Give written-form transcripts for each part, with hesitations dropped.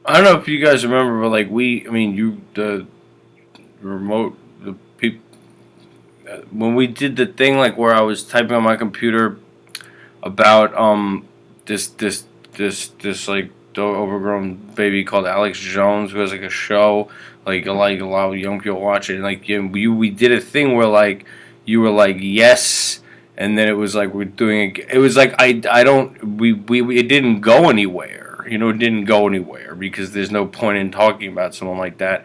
I don't know if you guys remember, but like the remote, the people, when we did the thing like where I was typing on my computer about this this this like overgrown baby called Alex Jones who has like a show like a lot of young people watch it, and like we did a thing where like you were like yes, and then it was like we're doing it was like I don't we it didn't go anywhere, it didn't go anywhere because there's no point in talking about someone like that.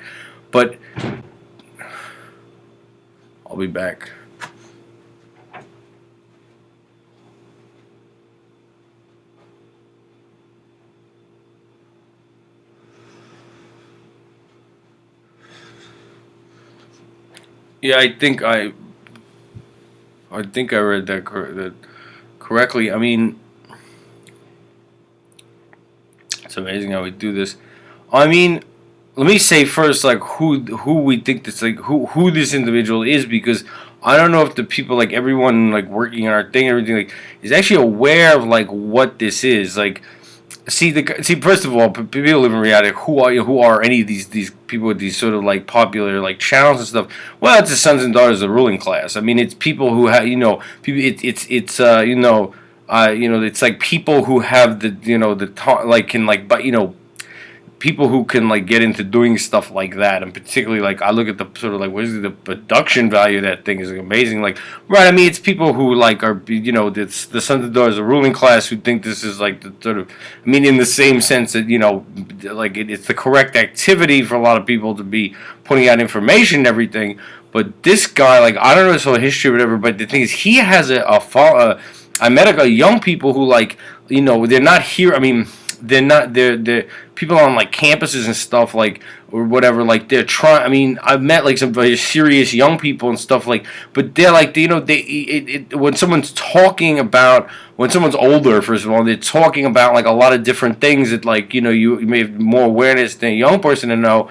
But I'll be back. Yeah, I think I read that correctly. I mean, it's amazing how we do this. I mean, let me say first, like who we think this like who this individual is, because I don't know if the people like everyone like working on our thing, everything like is actually aware of like what this is. Like, see first of all, people live in reality. Who are any of these people with these sort of like popular like channels and stuff? Well, it's the sons and daughters of the ruling class. I mean, it's people who have people. It's like people who have the like can like but people who can like get into doing stuff like that, and particularly like I look at the sort of like what is the production value of that thing is like, amazing. Like, right, I mean it's people who like are it's the sons and daughters of ruling class who think this is like the sort of, I mean, in the same sense that like it's the correct activity for a lot of people to be putting out information and everything. But this guy, like, I don't know his whole history or whatever, but the thing is he has I met a young people who like they're not here. I mean, they're people on like campuses and stuff like or whatever, like they're trying. I mean, I've met like some very serious young people and stuff like, but they're like when someone's talking about, when someone's older, first of all, they're talking about like a lot of different things that like you may have more awareness than a young person to know.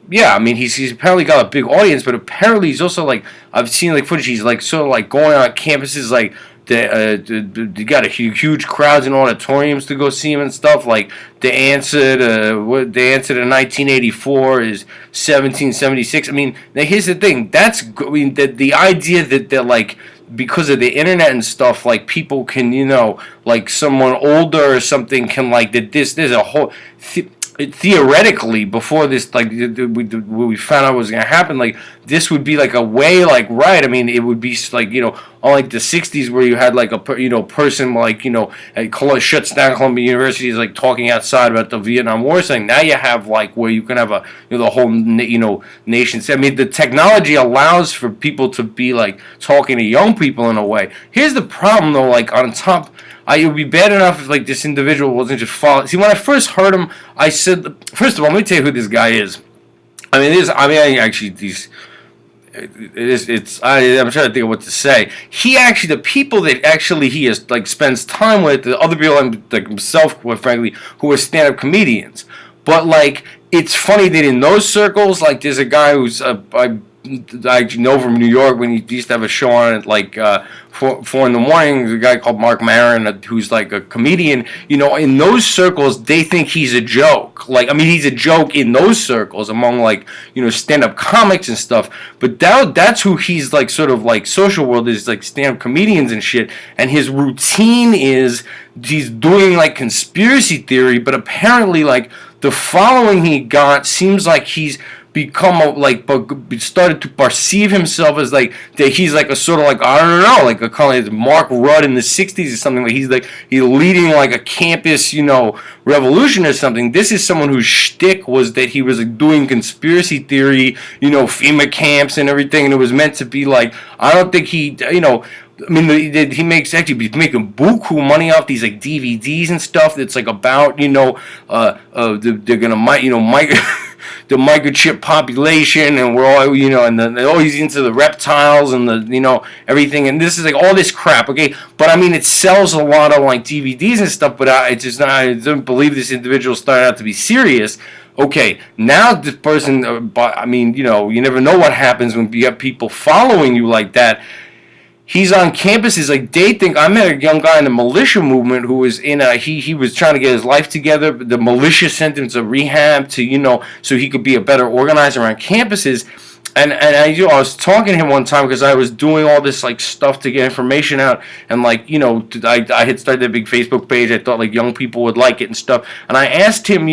Yeah, I mean he's apparently got a big audience, but apparently he's also like, I've seen like footage. He's like sort of like going on campuses like they got a huge crowds in auditoriums to go see him and stuff. Like the answer to 1984 is 1776. I mean, now here's the thing. I mean the idea that they're like, because of the internet and stuff, like people can like someone older or something can like that there's a whole theoretically, before this, like we found out what was gonna happen, like this would be like a way, like, right. I mean, it would be like on like the '60s where you had like a person like shuts down Columbia University is like talking outside about the Vietnam War thing. Now you have like where you can have a the whole nation. I mean, the technology allows for people to be like talking to young people in a way. Here's the problem though, like on top. It would be bad enough if like this individual wasn't just following. See, when I first heard him, I said, first of all, let me tell you who this guy is. I mean, I actually these. I'm trying to think of what to say. He actually, the people that actually he is like spends time with, the other people like himself, quite frankly, who are stand-up comedians. But like, it's funny that in those circles, like, there's a guy who's I know from New York when he used to have a show on at like 4 in the morning. There's a guy called Mark Maron who's like a comedian. In those circles, they think he's a joke. Like, I mean, he's a joke in those circles among like stand-up comics and stuff. But that's who he's like, sort of like social world is like stand-up comedians and shit. And his routine is he's doing like conspiracy theory, but apparently like the following he got seems like he's become started to perceive himself as like that he's like a sort of like, I don't know, like a kind of like Mark Rudd in the '60s or something. Like he's leading like a campus revolution or something. This is someone whose shtick was that he was like doing conspiracy theory, FEMA camps and everything, and it was meant to be like, I don't think I mean, he makes actually he's making buku money off these like DVDs and stuff. That's like about they're gonna the microchip population, and we're all and he's into the reptiles and the everything, and this is like all this crap. Okay, but I mean it sells a lot of like DVDs and stuff. But I don't believe this individual started out to be serious. Okay, now this person, I mean, you never know what happens when you have people following you like that. he's on campuses like they think. I met a young guy in the militia movement who was in a he was trying to get his life together. The militia sent him to rehab to so he could be a better organizer on campuses. And I was talking to him one time because I was doing all this like stuff to get information out, and I had started a big Facebook page. I thought like young people would like it and stuff. And I asked him,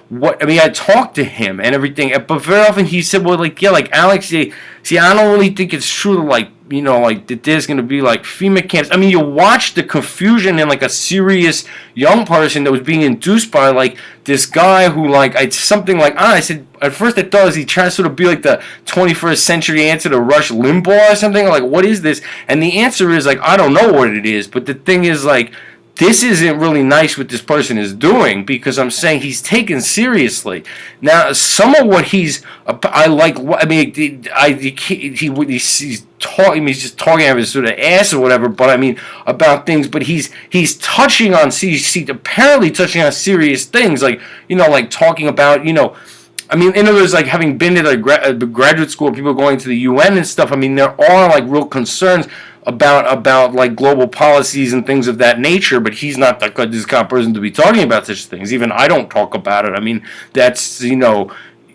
what I mean. I talked to him and everything, but very often he said, well, like, yeah, like, Alex, see, I don't really think it's true, like, like that there's gonna be like FEMA camps. I mean, you watch the confusion in like a serious young person that was being induced by like this guy who like it's something like I said at first I thought he trying to sort of be like the 21st century answer to Rush Limbaugh or something, like what is this? And the answer is like I don't know what it is, but the thing is like this isn't really nice what this person is doing, because I'm saying he's taken seriously. Now, some of what he's just talking out of his sort of ass or whatever, but I mean about things. But he's touching on apparently touching on serious things, like like talking about I mean, in other words, like having been at a graduate school, people going to the UN and stuff. I mean, there are like real concerns about like global policies and things of that nature. But he's not this kind of person to be talking about such things. Even I don't talk about it. I mean, that's you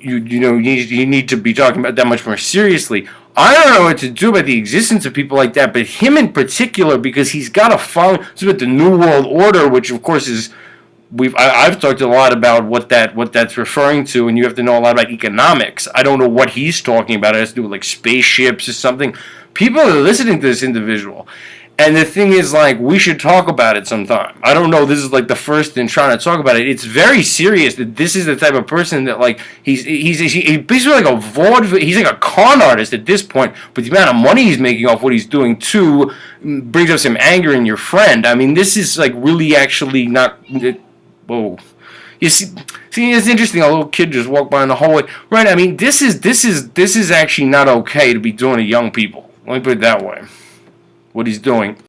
need to be talking about that much more seriously. I don't know what to do about the existence of people like that, but him in particular, because he's got a following. It's about the New World Order, which of course is. I've talked a lot about what that's referring to, and you have to know a lot about economics. I don't know what he's talking about. It has to do with like spaceships or something. People are listening to this individual, and the thing is, like, we should talk about it sometime. I don't know. This is like the first in trying to talk about it. It's very serious that this is the type of person that like he's basically like a vaudeville. He's like a con artist at this point. But the amount of money he's making off what he's doing too brings up some anger in your friend. I mean, this is like really actually not. Whoa. You see, it's interesting. A little kid just walked by in the hallway. Right, I mean, this is actually not okay to be doing to young people. Let me put it that way. What he's doing.